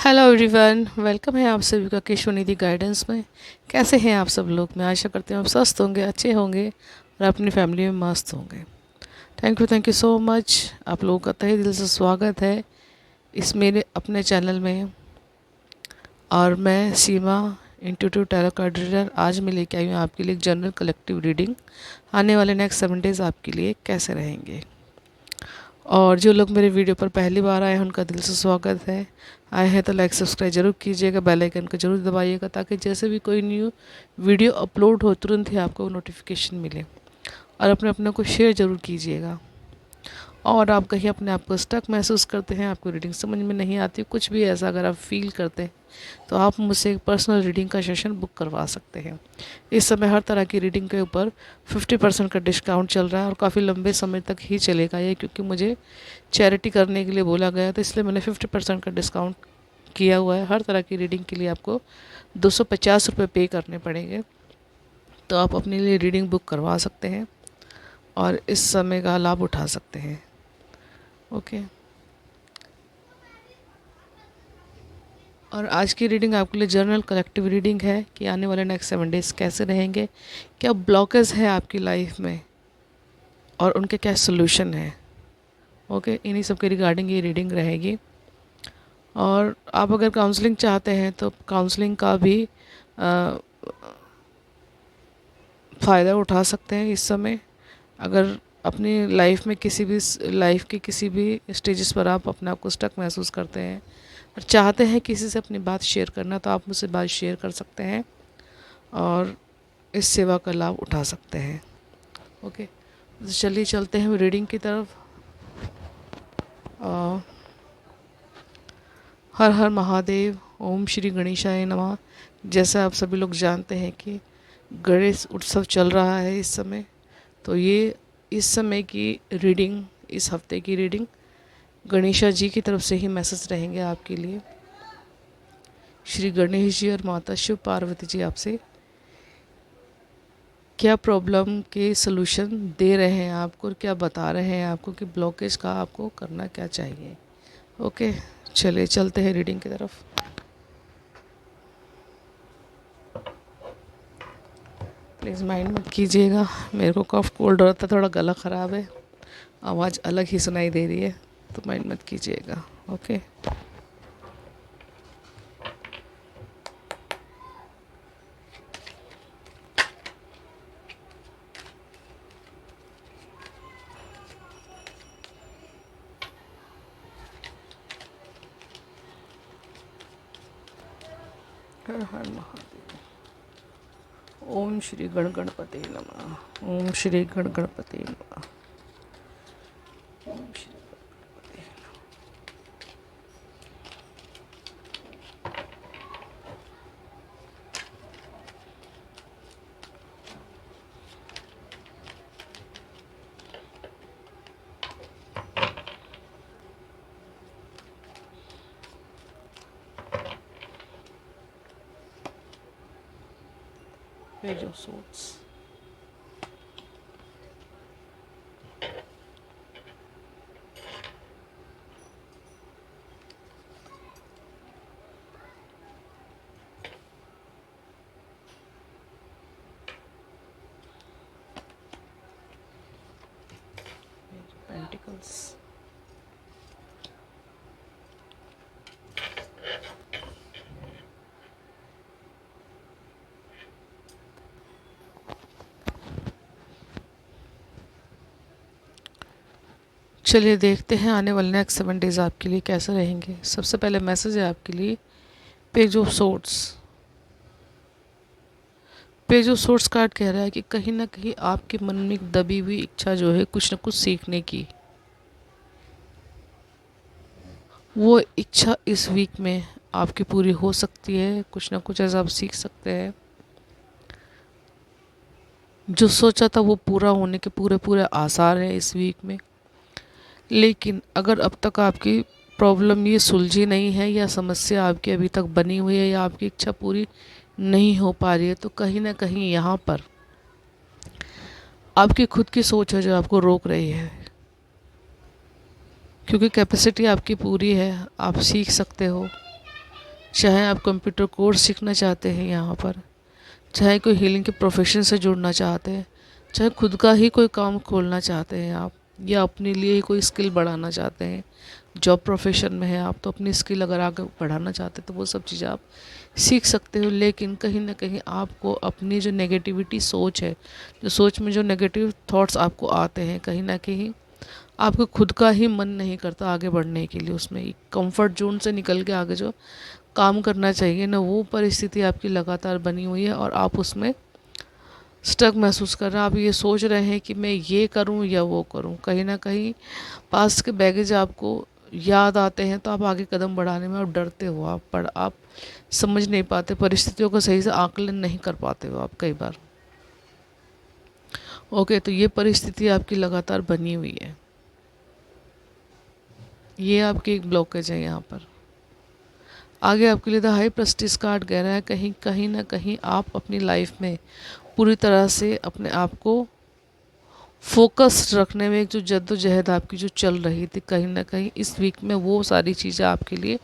Hello everyone, welcome है आप सभी का केशवनिधि गाइडेंस में। कैसे हैं आप सब लोग? मैं आशा करती हूँ आप स्वस्थ होंगे, अच्छे होंगे और अपनी फैमिली में मस्त होंगे। Thank you so much. आप लोगों का तहे दिल से स्वागत है इस मेरे अपने चैनल में। और मैं सीमा, इंट्यूटिव टैरो कार्ड रीडर, आज मैं लेके आई हूँ आपके लिए एक जनरल कलेक्टिव रीडिंग। आने वाले नेक्स्ट 7 डेज़ आपके लिए कैसे रहेंगे। और जो लोग मेरे वीडियो पर पहली बार आए हैं उनका दिल से स्वागत है। आए हैं तो लाइक सब्सक्राइब जरूर कीजिएगा, बेल आइकन को जरूर दबाइएगा ताकि जैसे भी कोई न्यू वीडियो अपलोड हो तुरंत ही आपको नोटिफिकेशन मिले। और अपने अपने को शेयर ज़रूर कीजिएगा। और आप कहीं अपने आप को स्टक महसूस करते हैं, आपको रीडिंग समझ में नहीं आती, कुछ भी ऐसा अगर आप फील करते हैं तो आप मुझसे एक पर्सनल रीडिंग का सेशन बुक करवा सकते हैं। इस समय हर तरह की रीडिंग के ऊपर 50% का डिस्काउंट चल रहा है और काफ़ी लंबे समय तक ही चलेगा ये, क्योंकि मुझे चैरिटी करने के लिए बोला गया तो इसलिए मैंने 50% का डिस्काउंट किया हुआ है। हर तरह की रीडिंग के लिए आपको 250 रुपये पे करने पड़ेंगे, तो आप अपने लिए रीडिंग बुक करवा सकते हैं और इस समय का लाभ उठा सकते हैं। ओके। और आज की रीडिंग आपके लिए जर्नल कलेक्टिव रीडिंग है कि आने वाले नेक्स्ट 7 डेज़ कैसे रहेंगे, क्या ब्लॉकेज है आपकी लाइफ में और उनके क्या सोल्यूशन है। ओके, इन्हीं सब के रिगार्डिंग ये रीडिंग रहेगी। और आप अगर काउंसलिंग चाहते हैं तो काउंसलिंग का भी फ़ायदा उठा सकते हैं इस समय। अगर अपनी लाइफ में लाइफ के किसी भी स्टेजेस पर आप अपने आप को स्टक महसूस करते हैं और चाहते हैं किसी से अपनी बात शेयर करना, तो आप मुझसे बात शेयर कर सकते हैं और इस सेवा का लाभ उठा सकते हैं। ओके, तो चलिए चलते हैं रीडिंग की तरफ। हर हर महादेव, ओम श्री गणेशाय नमः। जैसा आप सभी लोग जानते हैं कि गणेश उत्सव चल रहा है इस समय, तो ये इस समय की रीडिंग, इस हफ्ते की रीडिंग गणेशा जी की तरफ से ही मैसेज रहेंगे आपके लिए। श्री गणेश जी और माता शिव पार्वती जी आपसे क्या प्रॉब्लम के सलूशन दे रहे हैं आपको और क्या बता रहे हैं आपको कि ब्लॉकेज का आपको करना क्या चाहिए। ओके, चलिए चलते हैं रीडिंग की तरफ। प्लीज़ माइंड मत कीजिएगा, मेरे को कफ कोल्ड हो रहा था, थोड़ा गला ख़राब है, आवाज़ अलग ही सुनाई दे रही है, तो माइंड मत कीजिएगा। ओके। हर हर महादेव। ओम श्री गणपते नमः। ओम श्री गणपते नमः। ओम श्री गणपते नमः। Page of swords. पेंटिकल्स। चलिए देखते हैं आने वाले नेक्स्ट 7 डेज़ आपके लिए कैसे रहेंगे। सबसे पहले मैसेज है आपके लिए page of swords. Page of swords card कह रहा है कि कहीं ना कहीं आपके मन में एक दबी हुई इच्छा जो है कुछ ना कुछ सीखने की, वो इच्छा इस वीक में आपकी पूरी हो सकती है। कुछ ना कुछ ऐसा आप सीख सकते हैं। जो सोचा था वो पूरा होने के पूरे पूरे आसार हैं इस वीक में। लेकिन अगर अब तक आपकी प्रॉब्लम ये सुलझी नहीं है या समस्या आपकी अभी तक बनी हुई है या आपकी इच्छा पूरी नहीं हो पा रही है, तो कहीं ना कहीं यहाँ पर आपकी खुद की सोच है जो आपको रोक रही है। क्योंकि कैपेसिटी आपकी पूरी है, आप सीख सकते हो, चाहे आप कंप्यूटर कोर्स सीखना चाहते हैं यहाँ पर, चाहे कोई हीलिंग के प्रोफेशन से जुड़ना चाहते हैं, चाहे खुद का ही कोई काम खोलना चाहते हैं आप, या अपने लिए ही कोई स्किल बढ़ाना चाहते हैं, जॉब प्रोफेशन में है आप तो अपनी स्किल अगर आगे बढ़ाना चाहते हैं तो वो सब चीज़ें आप सीख सकते हो। लेकिन कहीं ना कहीं आपको अपनी जो नेगेटिविटी सोच है, जो सोच में जो नेगेटिव थॉट्स आपको आते हैं, कहीं ना कहीं आपको खुद का ही मन नहीं करता आगे बढ़ने के लिए, उसमें कंफर्ट जोन से निकल के आगे जो काम करना चाहिए ना, वो परिस्थिति आपकी लगातार बनी हुई है और आप उसमें स्टक महसूस कर रहे हैं। आप ये सोच रहे हैं कि मैं ये करूं या वो करूं, कहीं ना कहीं पास्ट के बैगेज आपको याद आते हैं तो आप आगे कदम बढ़ाने में आप डरते हो, आप समझ नहीं पाते, परिस्थितियों को सही से आकलन नहीं कर पाते हो आप कई बार। ओके, तो ये परिस्थिति आपकी लगातार बनी हुई है, ये आपकी एक ब्लॉकेज है यहाँ पर। आगे आपके लिए द हाई प्रेस्टिज कार्ड कह रहा है कहीं कहीं ना कहीं आप अपनी लाइफ में पूरी तरह से अपने आप को फोकस रखने में, एक जो जद्दोजहद आपकी जो चल रही थी, कहीं ना कहीं इस वीक में वो सारी चीज़ें आपके लिए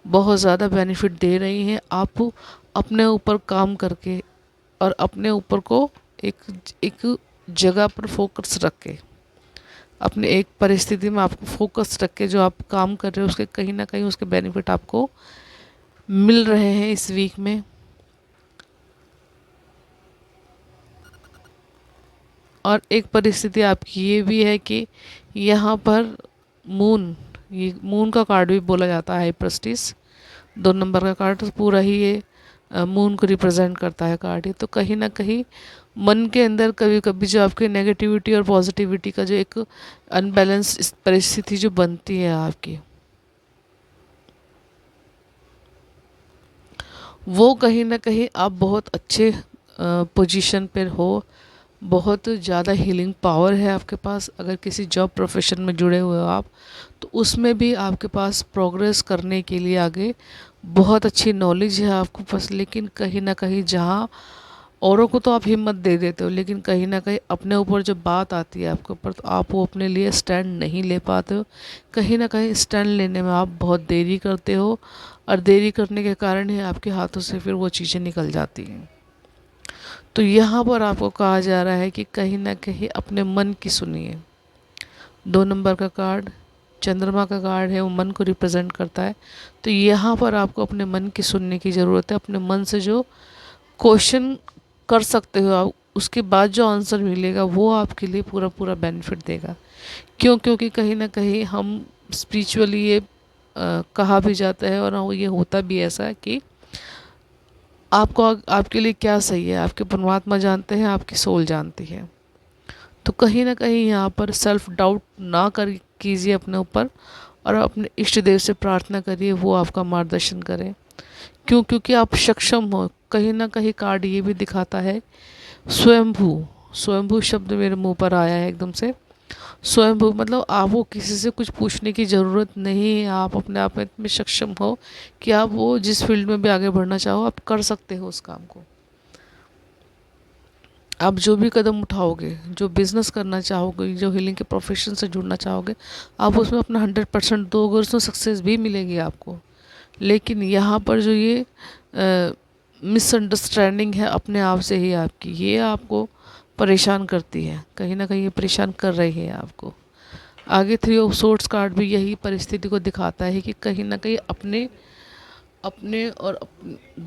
बहुत ज़्यादा बेनिफिट दे रही हैं। आप अपने ऊपर काम करके और अपने ऊपर को एक एक जगह पर फोकस रख के, अपने एक परिस्थिति में आपको फोकस रख के जो आप काम कर रहे हो उसके कहीं ना कहीं उसके बेनिफिट आपको मिल रहे हैं इस वीक में। और एक परिस्थिति आपकी ये भी है कि यहाँ पर मून, ये मून का कार्ड भी बोला जाता है हाई प्रेस्टिज, 2 नंबर का कार्ड, तो पूरा ही ये मून को रिप्रेजेंट करता है कार्ड ये। तो कहीं ना कहीं मन के अंदर कभी कभी जो आपके नेगेटिविटी और पॉजिटिविटी का जो एक अनबैलेंस परिस्थिति जो बनती है आपकी, वो कहीं ना कहीं आप बहुत अच्छे पोजीशन पर हो, बहुत ज़्यादा हीलिंग पावर है आपके पास। अगर किसी जॉब प्रोफेशन में जुड़े हुए हो आप तो उसमें भी आपके पास प्रोग्रेस करने के लिए आगे बहुत अच्छी नॉलेज है आपके पास। लेकिन कहीं ना कहीं जहाँ औरों को तो आप हिम्मत दे देते हो, लेकिन कहीं ना कहीं अपने ऊपर जब बात आती है आपके ऊपर तो आप वो अपने लिए स्टैंड नहीं ले पाते हो। कहीं ना कहीं स्टैंड लेने में आप बहुत देरी करते हो और देरी करने के कारण ही आपके हाथों से फिर वो चीज़ें निकल जाती हैं। तो यहाँ पर आपको कहा जा रहा है कि कहीं ना कहीं अपने मन की सुनिए। 2 नंबर का कार्ड चंद्रमा का कार्ड है, वो मन को रिप्रेजेंट करता है। तो यहाँ पर आपको अपने मन की सुनने की ज़रूरत है। अपने मन से जो क्वेश्चन कर सकते हो आप, उसके बाद जो आंसर मिलेगा वो आपके लिए पूरा पूरा बेनिफिट देगा। क्यों? क्योंकि कहीं ना कहीं हम स्पिरिचुअली ये कहा भी जाता है और हाँ, ये होता भी ऐसा है कि आपको आपके लिए क्या सही है आपके परमात्मा जानते हैं, आपकी सोल जानती है। तो कहीं ना कहीं यहाँ पर सेल्फ डाउट ना कर कीजिए अपने ऊपर और अपने इष्ट देव से प्रार्थना करिए वो आपका मार्गदर्शन करें। क्यों? क्योंकि आप सक्षम हो। कहीं ना कहीं कार्ड ये भी दिखाता है स्वयंभू, स्वयंभू शब्द मेरे मुंह पर आया है एकदम से। स्वयंभू मतलब आपको किसी से कुछ पूछने की ज़रूरत नहीं है, आप अपने आप में इतने सक्षम हो कि आप वो जिस फील्ड में भी आगे बढ़ना चाहो आप कर सकते हो उस काम को। आप जो भी कदम उठाओगे, जो बिज़नेस करना चाहोगे, जो हीलिंग के प्रोफेशन से जुड़ना चाहोगे, आप उसमें अपना 100% दोगे, उसमें सक्सेस भी मिलेगी आपको। लेकिन यहाँ पर जो ये मिसअंडरस्टैंडिंग है अपने आप से ही आपकी, ये आपको परेशान करती है, कहीं ना कहीं ये परेशान कर रही है आपको। आगे 3 ऑफ सोर्ड्स कार्ड भी यही परिस्थिति को दिखाता है कि कहीं ना कहीं अपने अपने और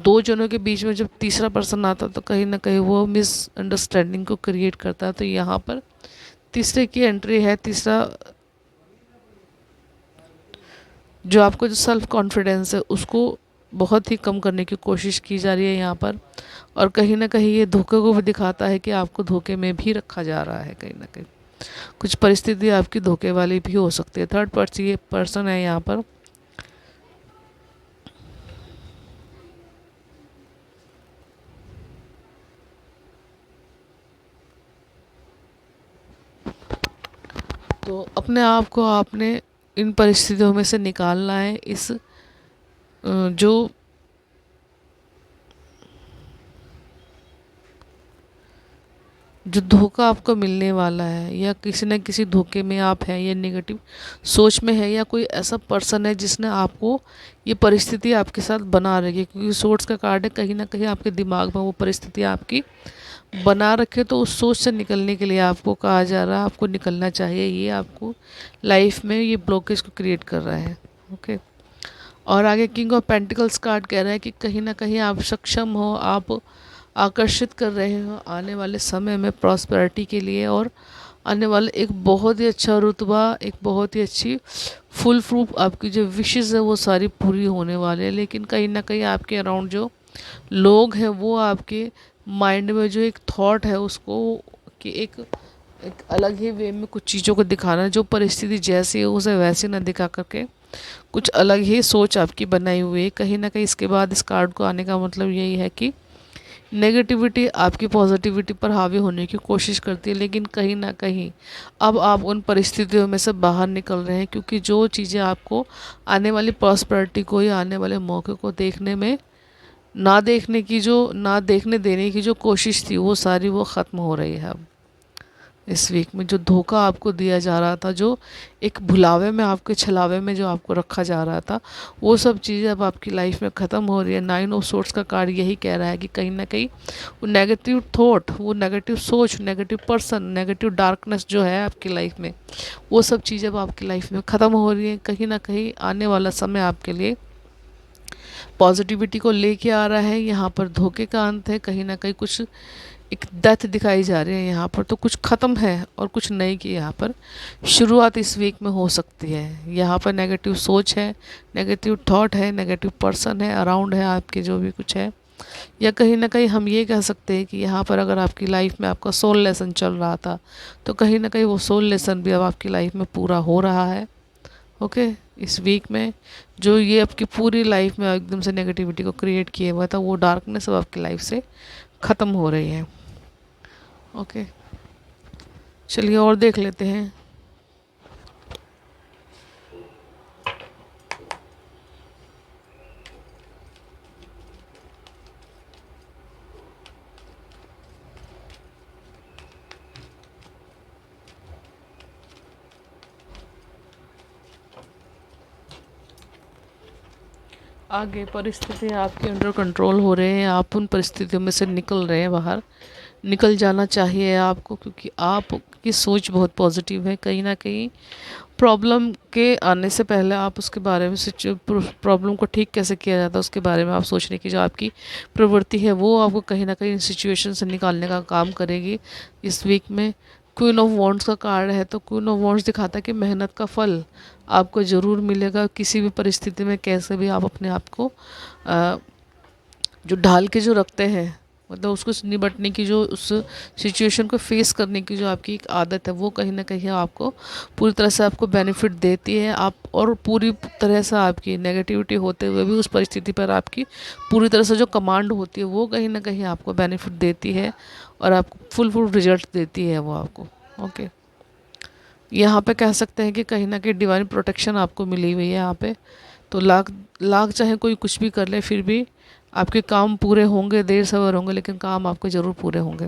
दो जनों के बीच में जब तीसरा पर्सन आता तो कहीं ना कहीं वो मिसअंडरस्टैंडिंग को क्रिएट करता है। तो यहाँ पर तीसरे की एंट्री है। तीसरा जो आपको जो सेल्फ कॉन्फिडेंस है उसको बहुत ही कम करने की कोशिश की जा रही है यहाँ पर। और कहीं ना कहीं ये धोखे को भी दिखाता है कि आपको धोखे में भी रखा जा रहा है। कहीं ना कहीं कुछ परिस्थिति आपकी धोखे वाली भी हो सकती है। थर्ड पर्सन है यहाँ पर। तो अपने आप को आपने इन परिस्थितियों में से निकालना है। इस जो जो धोखा आपको मिलने वाला है, या किसी न किसी धोखे में आप हैं, या नेगेटिव सोच में है, या कोई ऐसा पर्सन है जिसने आपको ये परिस्थिति आपके साथ बना रखी है, क्योंकि सोर्स का कार्ड है, कहीं ना कहीं आपके दिमाग में वो परिस्थिति आपकी बना रखे। तो उस सोच से निकलने के लिए आपको कहा जा रहा है, आपको निकलना चाहिए। ये आपको लाइफ में ये ब्लॉकेज को क्रिएट कर रहा है। ओके। और आगे किंग ऑफ पेंटिकल्स कार्ड कह रहा है कि कहीं ना कहीं आप सक्षम हो, आप आकर्षित कर रहे हो आने वाले समय में प्रॉस्पेरिटी के लिए, और आने वाले एक बहुत ही अच्छा रुतबा, एक बहुत ही अच्छी फुल प्रूफ आपकी जो विशेज़ है वो सारी पूरी होने वाले हैं। लेकिन कहीं ना कहीं आपके अराउंड जो लोग हैं वो आपके माइंड में जो एक थॉट है उसको कि एक अलग ही वे में कुछ चीज़ों को दिखाना, जो परिस्थिति जैसी है उसे वैसे ना दिखा करके कुछ अलग ही सोच आपकी बनाई हुई है। कहीं ना कहीं इसके बाद इस कार्ड को आने का मतलब यही है कि नेगेटिविटी आपकी पॉजिटिविटी पर हावी होने की कोशिश करती है, लेकिन कहीं ना कहीं अब आप उन परिस्थितियों में से बाहर निकल रहे हैं, क्योंकि जो चीज़ें आपको आने वाली प्रॉस्पेरिटी को या आने वाले मौके को देखने में ना देखने देने की जो कोशिश थी वो सारी वो ख़त्म हो रही है। अब इस वीक में जो धोखा आपको दिया जा रहा था, जो एक भुलावे में, आपके छलावे में जो आपको रखा जा रहा था, वो सब चीज़ें अब आपकी लाइफ में ख़त्म हो रही है। 9 ऑफ सोर्ड्स का कार्ड यही कह रहा है कि कहीं ना कहीं वो नेगेटिव थॉट, वो नेगेटिव सोच, नेगेटिव पर्सन, नेगेटिव डार्कनेस जो है आपकी लाइफ में, वो सब चीज़ें अब आपकी लाइफ में ख़त्म हो रही हैं। कहीं ना कहीं आने वाला समय आपके लिए पॉजिटिविटी को लेके आ रहा है। यहाँ पर धोखे का अंत है, कहीं ना कहीं कुछ एक डेथ दिखाई जा रही है यहाँ पर। तो कुछ ख़त्म है और कुछ नई की यहाँ पर शुरुआत इस वीक में हो सकती है। यहाँ पर नेगेटिव सोच है, नेगेटिव थॉट है, नेगेटिव पर्सन है, अराउंड है आपके जो भी कुछ है, या कहीं ना कहीं हम ये कह सकते हैं कि यहाँ पर अगर आपकी लाइफ में आपका सोल लेसन चल रहा था, तो कहीं ना कहीं वो सोल लेसन भी अब आपकी लाइफ में पूरा हो रहा है। ओके। इस वीक में जो ये आपकी पूरी लाइफ में एकदम से नेगेटिविटी को क्रिएट किए हुआ था, वो डार्कनेस अब आपकी लाइफ से ख़त्म हो रही है। ओके, चलिए और देख लेते हैं। आगे परिस्थिति आपके अंडर कंट्रोल हो रहे हैं, आप उन परिस्थितियों में से निकल रहे हैं, बाहर निकल जाना चाहिए आपको, क्योंकि आपकी सोच बहुत पॉजिटिव है। कहीं ना कहीं प्रॉब्लम के आने से पहले आप उसके बारे में प्रॉब्लम को ठीक कैसे किया जाता है उसके बारे में आप सोचने की जो आपकी प्रवृत्ति है, वो आपको कहीं ना कहीं सिचुएशन से निकालने का काम करेगी इस वीक में। क्वीन ऑफ वॉन्ड्स का कार्ड है, तो क्वीन ऑफ वॉन्ड्स दिखाता है कि मेहनत का फल आपको ज़रूर मिलेगा। किसी भी परिस्थिति में कैसे भी आप अपने आप को जो ढाल के जो रखते हैं, मतलब उसको निपटने की, जो उस सिचुएशन को फेस करने की जो आपकी एक आदत है, वो कहीं ना कहीं आपको पूरी तरह से आपको बेनिफिट देती है। आप और पूरी तरह से आपकी नेगेटिविटी होते हुए भी उस परिस्थिति पर आपकी पूरी तरह से जो कमांड होती है वो कहीं ना कहीं आपको बेनिफिट देती है और आपको फुल रिजल्ट देती है वो आपको। ओके, यहाँ पे कह सकते हैं कि कहीं ना कहीं डिवाइन प्रोटेक्शन आपको मिली हुई है यहाँ पे। तो लाख लाख चाहे कोई कुछ भी कर ले, फिर भी आपके काम पूरे होंगे, देर सवेर होंगे, लेकिन काम आपके ज़रूर पूरे होंगे।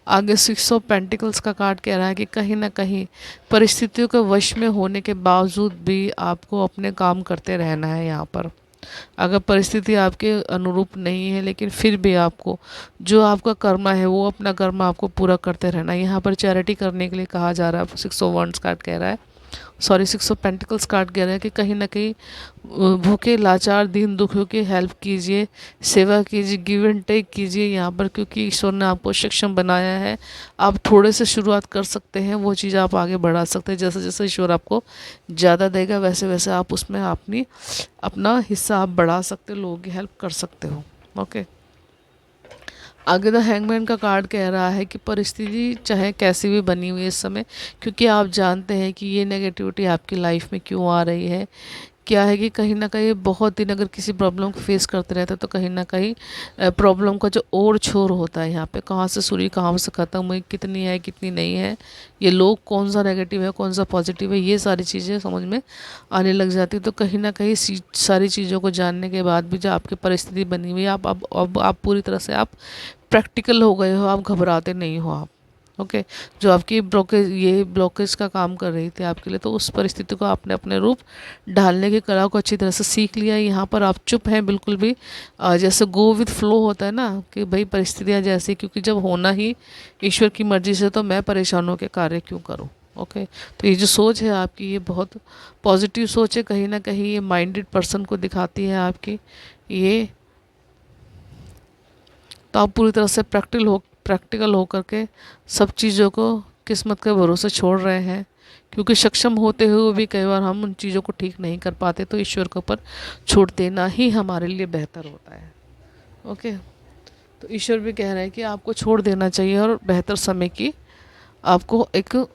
आगे 6 ऑफ पेंटिकल्स का कार्ड कह रहा है कि कहीं ना कहीं परिस्थितियों के वश में होने के बावजूद भी आपको अपने काम करते रहना है। यहाँ पर अगर परिस्थिति आपके अनुरूप नहीं है, लेकिन फिर भी आपको जो आपका कर्मा है वो अपना कर्मा आपको पूरा करते रहना है। यहाँ पर चैरिटी करने के लिए कहा जा रहा है। 6 ऑफ वंड्स कार्ड कह रहा है, 6 ऑफ पेंटिकल्स कार्ड कह रहा है कि कहीं ना कहीं भूखे लाचार दीन दुखियों की हेल्प कीजिए, सेवा कीजिए, गिव एंड टेक कीजिए यहाँ पर, क्योंकि ईश्वर ने आपको सक्षम बनाया है। आप थोड़े से शुरुआत कर सकते हैं, वो चीज़ आप आगे बढ़ा सकते हैं। जैसे जैसे ईश्वर आपको ज़्यादा देगा वैसे वैसे आप उसमें अपना हिस्सा आप बढ़ा सकते हो, लोगों की हेल्प कर सकते हो। ओके, आगे द हैंगमैन का कार्ड कह रहा है कि परिस्थिति चाहे कैसी भी बनी हुई है इस समय, क्योंकि आप जानते हैं कि ये नेगेटिविटी आपकी लाइफ में क्यों आ रही है, क्या है कि कहीं ना कहीं बहुत दिन अगर किसी प्रॉब्लम को फेस करते रहते हैं तो कहीं ना कहीं प्रॉब्लम का जो और छोर होता है, यहाँ पे कहाँ से शुरू कहाँ से ख़त्म हुई, कितनी है कितनी नहीं है, ये लोग कौन सा नेगेटिव है कौन सा पॉजिटिव है, ये सारी चीज़ें समझ में आने लग जाती। तो कहीं ना कहीं सारी चीज़ों को जानने के बाद भी जो आपकी परिस्थिति बनी हुई है, आप अब आप पूरी तरह से आप प्रैक्टिकल हो गए हो, आप घबराते नहीं हो आप। ओके। जो आपकी ब्लॉकेज का काम कर रही थी आपके लिए, तो उस परिस्थिति को आपने अपने रूप ढालने की कला को अच्छी तरह से सीख लिया। यहाँ पर आप चुप हैं बिल्कुल भी, जैसे गो विथ फ्लो होता है ना, कि भाई परिस्थितियाँ जैसी, क्योंकि जब होना ही ईश्वर की मर्जी से, तो मैं परेशान होकर कार्य क्यों करूँ। ओके। तो ये जो सोच है आपकी, ये बहुत पॉजिटिव सोच है, कहीं ना कहीं ये माइंडेड पर्सन को दिखाती है आपकी ये। तो आप पूरी तरह से प्रैक्टिकल हो करके सब चीज़ों को किस्मत के भरोसे छोड़ रहे हैं, क्योंकि सक्षम होते हुए भी कई बार हम उन चीज़ों को ठीक नहीं कर पाते, तो ईश्वर के ऊपर छोड़ देना ही हमारे लिए बेहतर होता है। ओके। तो ईश्वर भी कह रहे हैं कि आपको छोड़ देना चाहिए, और बेहतर समय की आपको एक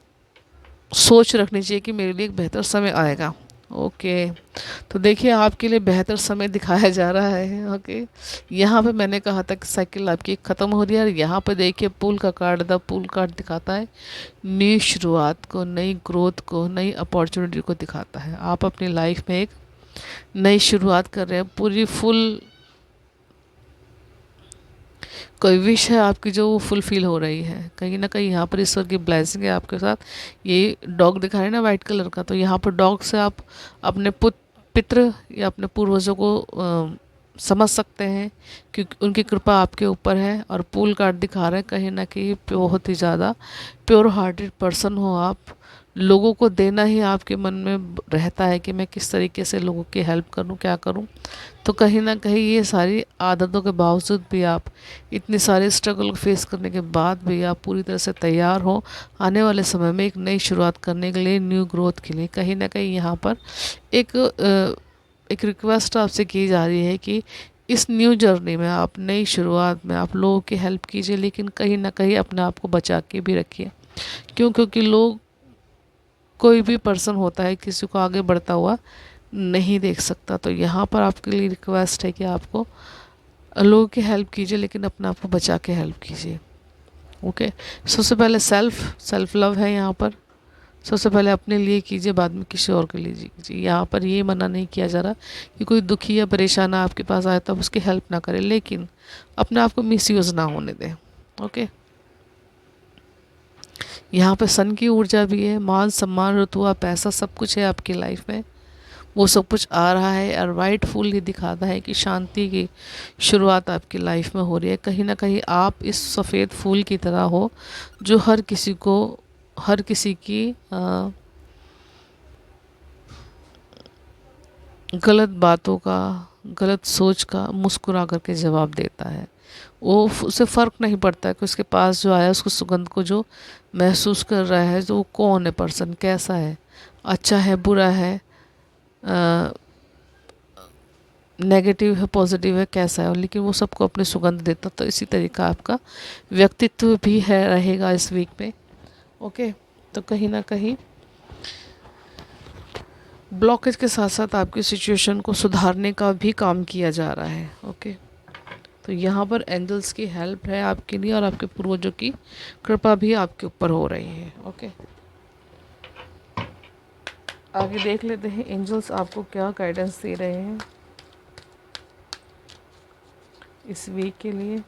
सोच रखनी चाहिए कि मेरे लिए एक बेहतर समय आएगा। ओके। तो देखिए आपके लिए बेहतर समय दिखाया जा रहा है। ओके। यहाँ पे मैंने कहा था कि साइकिल आपकी ख़त्म हो रही है, और यहाँ पे देखिए पुल का कार्ड, द पुल कार्ड दिखाता है नई शुरुआत को, नई ग्रोथ को, नई अपॉर्चुनिटी को दिखाता है। आप अपनी लाइफ में एक नई शुरुआत कर रहे हैं, पूरी फुल कोई विश है आपकी जो वो फुलफ़िल हो रही है। कहीं ना कहीं यहाँ पर ईश्वर की ब्लेसिंग है आपके साथ। ये डॉग दिखा रहे हैं ना वाइट कलर का, तो यहाँ पर डॉग से आप अपने पितृ या अपने पूर्वजों को समझ सकते हैं, क्योंकि उनकी कृपा आपके ऊपर है। और पूल कार्ड दिखा रहे हैं, कहीं ना कहीं बहुत ही ज़्यादा प्योर हार्टेड पर्सन हो आप। लोगों को देना ही आपके मन में रहता है कि मैं किस तरीके से लोगों की हेल्प करूं, क्या करूं। तो कहीं ना कहीं ये सारी आदतों के बावजूद भी आप, इतनी सारी स्ट्रगल को फेस करने के बाद भी आप पूरी तरह से तैयार हो आने वाले समय में एक नई शुरुआत करने के लिए, न्यू ग्रोथ के लिए। कहीं ना कहीं यहाँ पर एक रिक्वेस्ट आपसे की जा रही है कि इस न्यू जर्नी में, आप नई शुरुआत में आप लोगों की हेल्प कीजिए, लेकिन कहीं ना कहीं अपने आप को बचा के भी रखिए। क्योंकि लोग, कोई भी पर्सन होता है किसी को आगे बढ़ता हुआ नहीं देख सकता। तो यहाँ पर आपके लिए रिक्वेस्ट है कि आपको लोगों की हेल्प कीजिए, लेकिन अपने आप को बचा के हेल्प कीजिए। ओके। सबसे पहले सेल्फ लव है यहाँ पर। सबसे पहले अपने लिए कीजिए, बाद में किसी और के लिए कीजिए। यहाँ पर ये मना नहीं किया जा रहा कि कोई दुखी या परेशान आपके पास आए तब उसकी हेल्प ना करें, लेकिन अपने आप को मिसयूज़ ना होने दें। ओके। यहाँ पे सन की ऊर्जा भी है, मान सम्मान रुतबा पैसा सब कुछ है आपकी लाइफ में, वो सब कुछ आ रहा है। और वाइट फूल ये दिखाता है कि शांति की शुरुआत आपकी लाइफ में हो रही है। कहीं ना कहीं आप इस सफ़ेद फूल की तरह हो, जो हर किसी की गलत बातों का, गलत सोच का मुस्कुरा करके जवाब देता है। वो, उसे फ़र्क नहीं पड़ता है कि उसके पास जो आया उसको सुगंध को जो महसूस कर रहा है, जो वो कौन है, पर्सन कैसा है, अच्छा है, बुरा है, नेगेटिव है, पॉजिटिव है, कैसा है, लेकिन वो सबको अपनी सुगंध देता। तो इसी तरीका आपका व्यक्तित्व भी है रहेगा इस वीक में। ओके। तो कहीं ना कहीं ब्लॉकेज के साथ साथ आपकी सिचुएशन को सुधारने का भी काम किया जा रहा है। ओके। तो यहाँ पर एंजल्स की हेल्प है आपके लिए, और आपके पूर्वजों की कृपा भी आपके ऊपर हो रही है। ओके। आगे देख लेते हैं एंजल्स आपको क्या गाइडेंस दे रहे हैं इस वीक के लिए।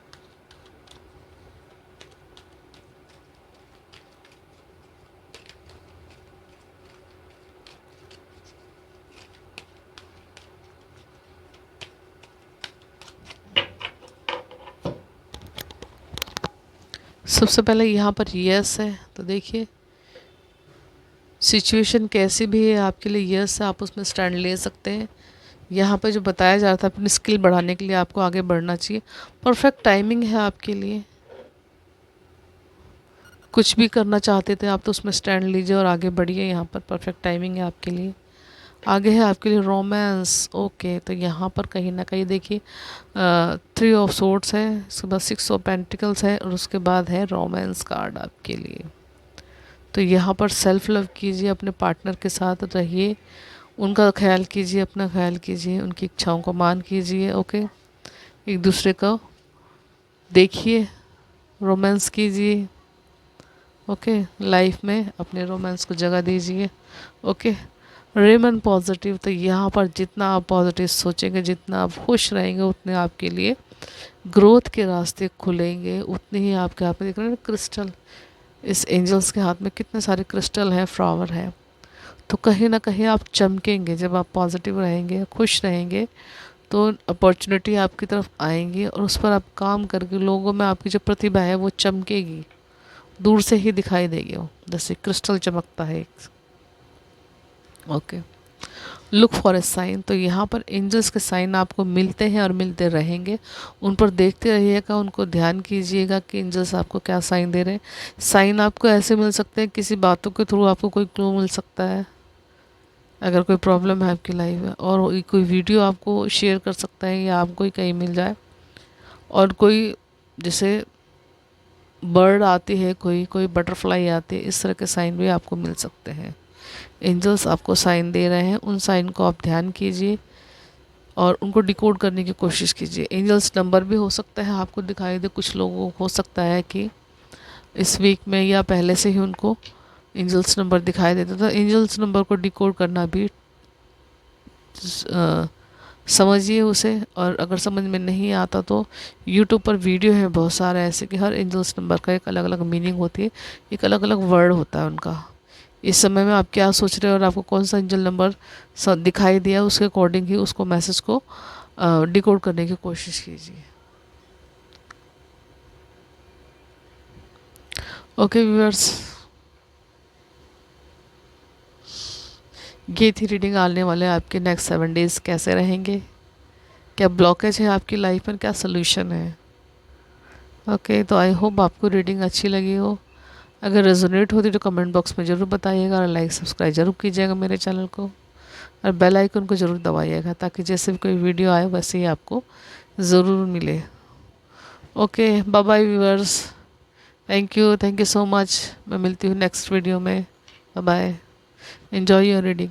सबसे पहले यहाँ पर यस है, तो देखिए सिचुएशन कैसी भी है आपके लिए यस है, आप उसमें स्टैंड ले सकते हैं। यहाँ पे जो बताया जा रहा था अपनी स्किल बढ़ाने के लिए आपको आगे बढ़ना चाहिए, परफेक्ट टाइमिंग है आपके लिए। कुछ भी करना चाहते थे आप, तो उसमें स्टैंड लीजिए और आगे बढ़िए। यहाँ पर परफेक्ट टाइमिंग है आपके लिए। आगे है आपके लिए रोमांस। ओके। तो यहाँ पर कहीं ना कहीं देखिए 3 ऑफ सोर्ड्स है, उसके बाद 6 ऑफ पेंटिकल्स है, और उसके बाद है रोमांस कार्ड आपके लिए। तो यहाँ पर सेल्फ लव कीजिए, अपने पार्टनर के साथ रहिए, उनका ख्याल कीजिए, अपना ख्याल कीजिए, उनकी इच्छाओं को मान कीजिए। ओके। एक दूसरे को देखिए, रोमांस कीजिए। ओके। लाइफ में अपने रोमांस को जगह दीजिए। ओके। Remain positive. तो यहाँ पर जितना आप पॉजिटिव सोचेंगे, जितना आप खुश रहेंगे, उतने आपके लिए ग्रोथ के रास्ते खुलेंगे, उतने ही आपके आप देख रहे हैं क्रिस्टल, इस एंजल्स के हाथ में कितने सारे क्रिस्टल हैं, फ्लावर है। तो कहीं ना कहीं आप चमकेंगे जब आप पॉजिटिव रहेंगे, खुश रहेंगे, तो अपॉर्चुनिटी आपकी तरफ आएंगी और उस पर आप काम करके लोगों में आपकी जो प्रतिभा है वो चमकेगी, दूर से ही दिखाई देगी वो, जैसे क्रिस्टल चमकता है एक। Okay, look for a sign. तो यहाँ पर एंजल्स के साइन आपको मिलते हैं और मिलते रहेंगे, उन पर देखते रहिएगा, उनको ध्यान कीजिएगा कि एंजल्स आपको क्या साइन दे रहे हैं। साइन आपको ऐसे मिल सकते हैं, किसी बातों के थ्रू आपको कोई क्लू मिल सकता है, अगर कोई प्रॉब्लम है आपकी लाइफ में, और कोई वीडियो आपको शेयर कर सकता है या आपको ही कहीं मिल जाए, और कोई जैसे बर्ड आती है, कोई कोई बटरफ्लाई आती है, इस तरह के साइन भी आपको मिल सकते हैं। एंजल्स आपको साइन दे रहे हैं, उन साइन को आप ध्यान कीजिए और उनको डिकोड करने की कोशिश कीजिए। एंजल्स नंबर भी हो सकता है आपको दिखाई दे, कुछ लोगों को हो सकता है कि इस वीक में या पहले से ही उनको एंजल्स नंबर दिखाई देता था। एंजल्स नंबर को डिकोड करना भी समझिए उसे, और अगर समझ में नहीं आता तो यूट्यूब पर वीडियो है बहुत सारे ऐसे कि हर एंजल्स नंबर का एक अलग अलग मीनिंग होती है, एक अलग अलग वर्ड होता है उनका। इस समय में आप क्या सोच रहे हो और आपको कौन सा एंजल नंबर दिखाई दिया, उसके अकॉर्डिंग ही उसको मैसेज को डिकोड करने की कोशिश कीजिए। ओके व्यूअर्स, ये थी रीडिंग। आने वाले आपके नेक्स्ट 7 डेज़ कैसे रहेंगे, क्या ब्लॉकेज है आपकी लाइफ में, क्या सोल्यूशन है। ओके, तो आई होप आपको रीडिंग अच्छी लगी हो। अगर रेजोनेट होती तो कमेंट बॉक्स में ज़रूर बताइएगा, और लाइक सब्सक्राइब जरूर कीजिएगा मेरे चैनल को, और बेल आइकन को ज़रूर दबाइएगा, ताकि जैसे भी कोई वीडियो आए वैसे ही आपको ज़रूर मिले। Okay, bye bye viewers, thank you so much. मैं मिलती हूँ नेक्स्ट वीडियो में। Bye bye, enjoy your reading.